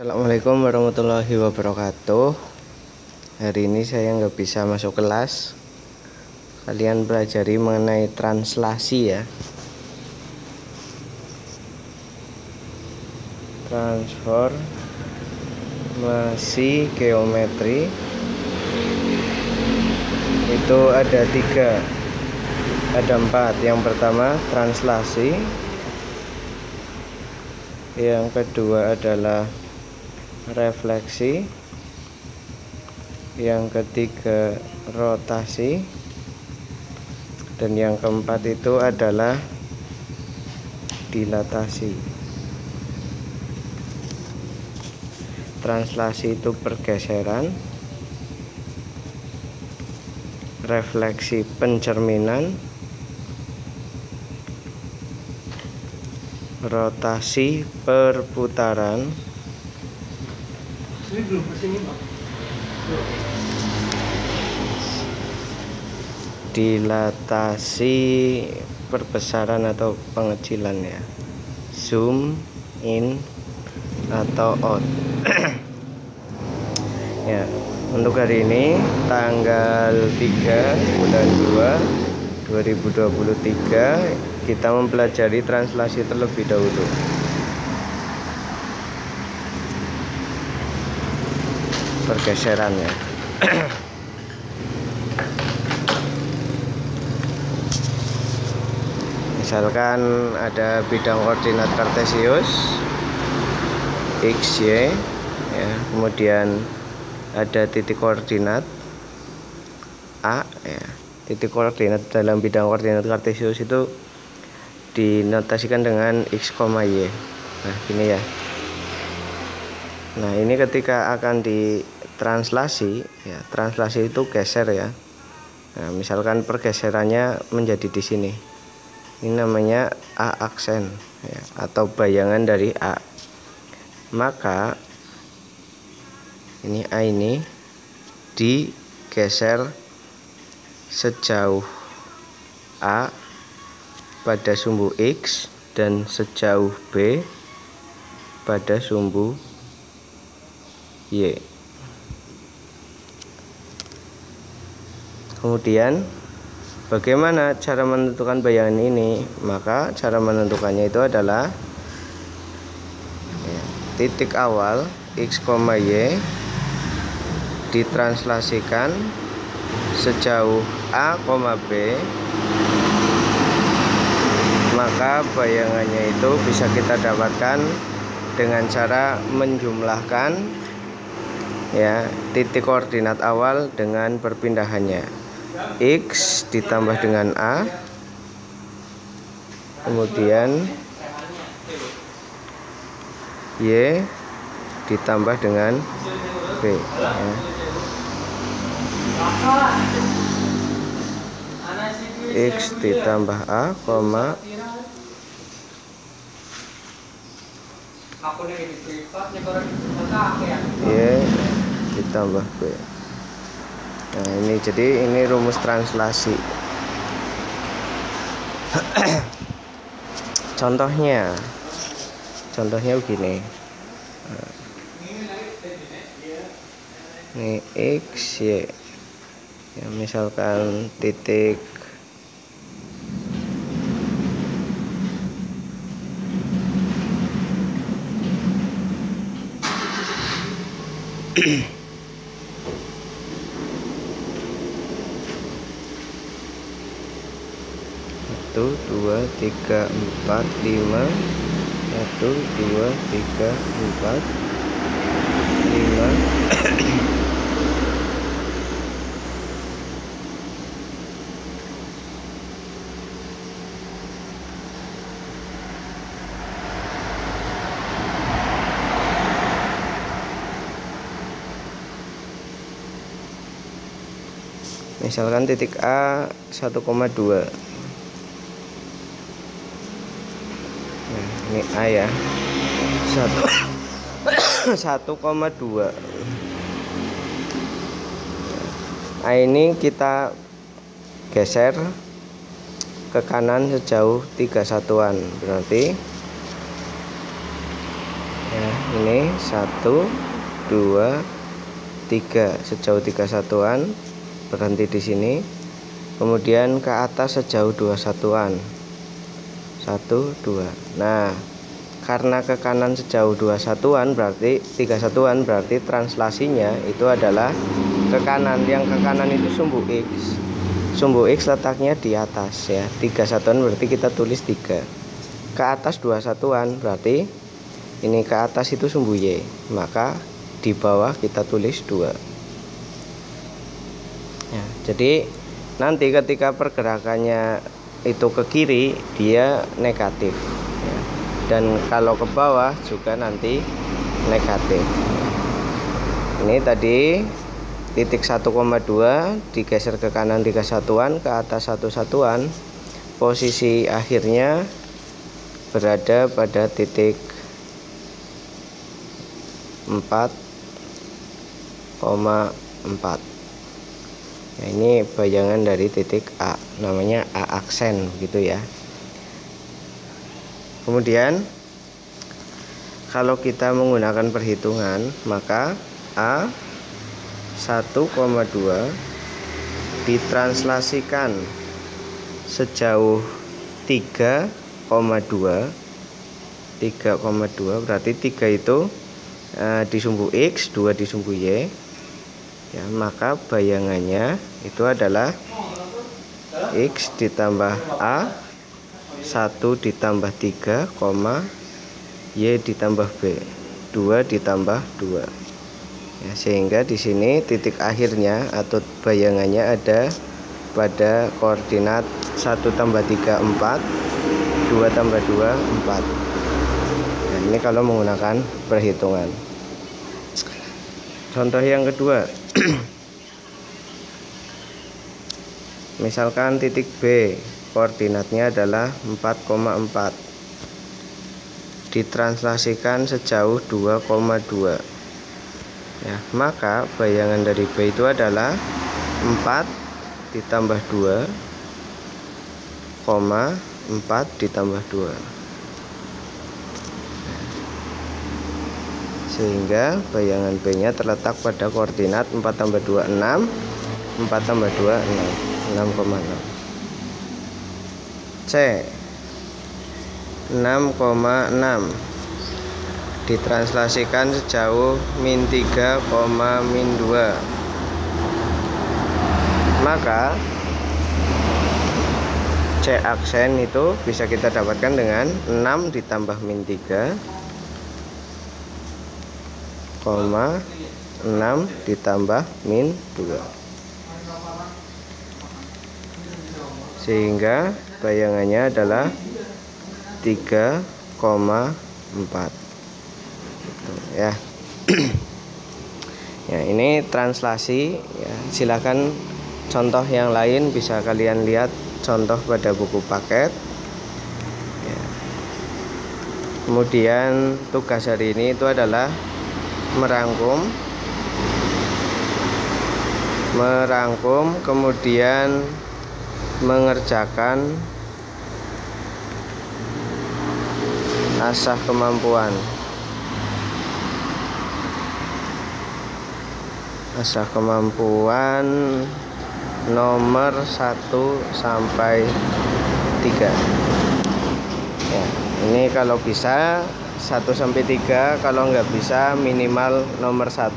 Assalamualaikum warahmatullahi wabarakatuh. Hari ini saya nggak bisa masuk kelas. Kalian pelajari mengenai translasi ya. Transformasi geometri itu ada empat. Yang pertama translasi, yang kedua adalah refleksi, yang ketiga rotasi, dan yang keempat itu adalah dilatasi. Translasi itu pergeseran, refleksi pencerminan, rotasi perputaran, dilatasi perbesaran atau pengecilan ya, zoom in atau out. Ya, untuk hari ini tanggal 3 bulan 2 2023 kita mempelajari translasi terlebih dahulu. Pergeserannya. Misalkan ada bidang koordinat kartesius x, y ya, kemudian ada titik koordinat A ya. Titik koordinat dalam bidang koordinat kartesius itu dinotasikan dengan x, y. Nah, gini ya. Nah, ini ketika akan ditranslasi ya, translasi itu geser ya. Nah, misalkan pergeserannya menjadi di sini. Ini namanya A aksen ya, atau bayangan dari A. Maka ini A ini digeser sejauh A pada sumbu X dan sejauh B pada sumbu Y. Kemudian bagaimana cara menentukan bayangan ini? Maka cara menentukannya itu adalah ya, titik awal X, Y ditranslasikan sejauh A, B, maka bayangannya itu bisa kita dapatkan dengan cara menjumlahkan ya titik koordinat awal dengan perpindahannya. X ditambah dengan A, kemudian Y ditambah dengan B ya. X ditambah A, Y ditambah B. Nah, ini jadi ini rumus translasi. Contohnya begini. Nah, ini X, Y ya, misalkan titik satu, dua, tiga, empat, lima. 1, 2, 3, 4, 5. Misalkan titik A 1,2. Nah, ini A ya. 1,2. A ini kita geser ke kanan sejauh 3 satuan. Berarti ya, ini 1 2 3 sejauh 3 satuan, berhenti di sini. Kemudian ke atas sejauh 2 satuan, 1 2. Nah, karena ke kanan sejauh 2 satuan berarti 3 satuan, berarti translasinya itu adalah ke kanan. Yang ke kanan itu sumbu X. Sumbu X letaknya di atas ya. 3 satuan berarti kita tulis 3. Ke atas 2 satuan berarti ini ke atas itu sumbu Y. Maka di bawah kita tulis 2 ya. Jadi nanti ketika pergerakannya itu ke kiri dia negatif ya. Dan kalau ke bawah juga nanti negatif. Ini tadi titik 1,2 digeser ke kanan 3 satuan, ke atas 1 satuan. Posisi akhirnya berada pada titik 4,4. Nah, ini bayangan dari titik A, namanya A aksen gitu ya. Kemudian kalau kita menggunakan perhitungan, maka A 1,2 ditranslasikan sejauh 3,2 berarti 3 itu di sumbu X, 2 di sumbu Y ya. Maka bayangannya itu adalah X ditambah A 1 ditambah 3, Y ditambah B 2 ditambah 2 ya. Sehingga di sini titik akhirnya atau bayangannya ada pada koordinat 1 tambah 3 4, 2 tambah 2 4. Nah, ini kalau menggunakan perhitungan. Contoh yang kedua, misalkan titik B koordinatnya adalah 4,4 ditranslasikan sejauh 2,2 ya. Maka bayangan dari B itu adalah 4 ditambah 2, 4 ditambah 2. Sehingga bayangan B nya terletak pada koordinat 4 tambah 2 6, 4 tambah 2 6, 6,6. C 6,6 ditranslasikan sejauh min 3, min 2. Maka C aksen itu bisa kita dapatkan dengan 6 ditambah min 3, 6 ditambah min 2. Sehingga bayangannya adalah 3,4 gitu, ya. Ya, ini translasi ya. Silakan contoh yang lain bisa kalian lihat contoh pada buku paket ya. Kemudian tugas hari ini itu adalah merangkum kemudian mengerjakan asah kemampuan nomor 1 sampai 3 ya. Ini kalau bisa 1 sampai 3, kalau nggak bisa minimal nomor 1.